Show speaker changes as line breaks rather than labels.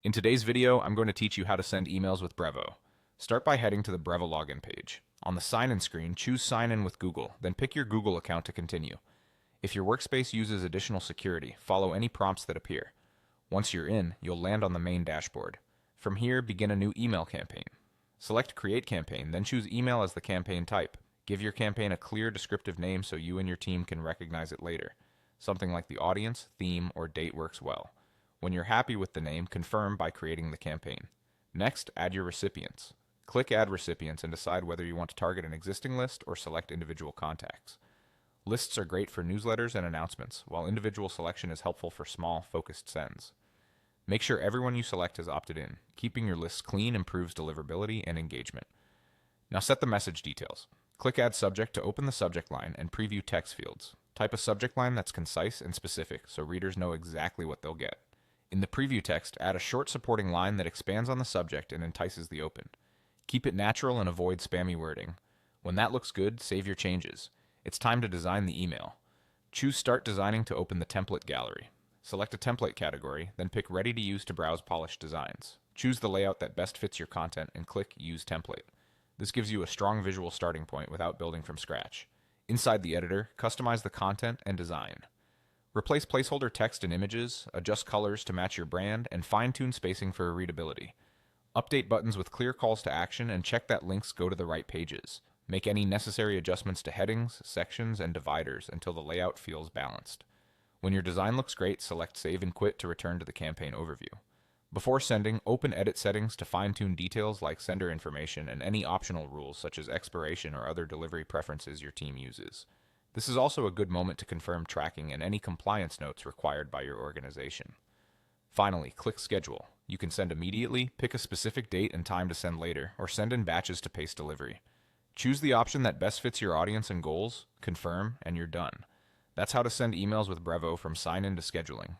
In today's video, I'm going to teach you how to send emails with Brevo. Start by heading to the Brevo login page. On the sign-in screen, choose Sign in with Google, then pick your Google account to continue. If your workspace uses additional security, follow any prompts that appear. Once you're in, you'll land on the main dashboard. From here, begin a new email campaign. Select Create Campaign, then choose Email as the campaign type. Give your campaign a clear, descriptive name so you and your team can recognize it later. Something like the audience, theme, or date works well. When you're happy with the name, confirm by creating the campaign. Next, add your recipients. Click Add Recipients and decide whether you want to target an existing list or select individual contacts. Lists are great for newsletters and announcements, while individual selection is helpful for small, focused sends. Make sure everyone you select has opted in. Keeping your lists clean improves deliverability and engagement. Now set the message details. Click Add Subject to open the subject line and preview text fields. Type a subject line that's concise and specific so readers know exactly what they'll get. In the preview text, add a short supporting line that expands on the subject and entices the open. Keep it natural and avoid spammy wording. When that looks good, save your changes. It's time to design the email. Choose Start Designing to open the template gallery. Select a template category, then pick Ready to Use to browse polished designs. Choose the layout that best fits your content and click Use Template. This gives you a strong visual starting point without building from scratch. Inside the editor, customize the content and design. Replace placeholder text and images, adjust colors to match your brand, and fine-tune spacing for readability. Update buttons with clear calls to action and check that links go to the right pages. Make any necessary adjustments to headings, sections, and dividers until the layout feels balanced. When your design looks great, select Save and Quit to return to the campaign overview. Before sending, open Edit settings to fine-tune details like sender information and any optional rules such as expiration or other delivery preferences your team uses. This is also a good moment to confirm tracking and any compliance notes required by your organization. Finally, click Schedule. You can send immediately, pick a specific date and time to send later, or send in batches to pace delivery. Choose the option that best fits your audience and goals, confirm, and you're done. That's how to send emails with Brevo from sign-in to scheduling.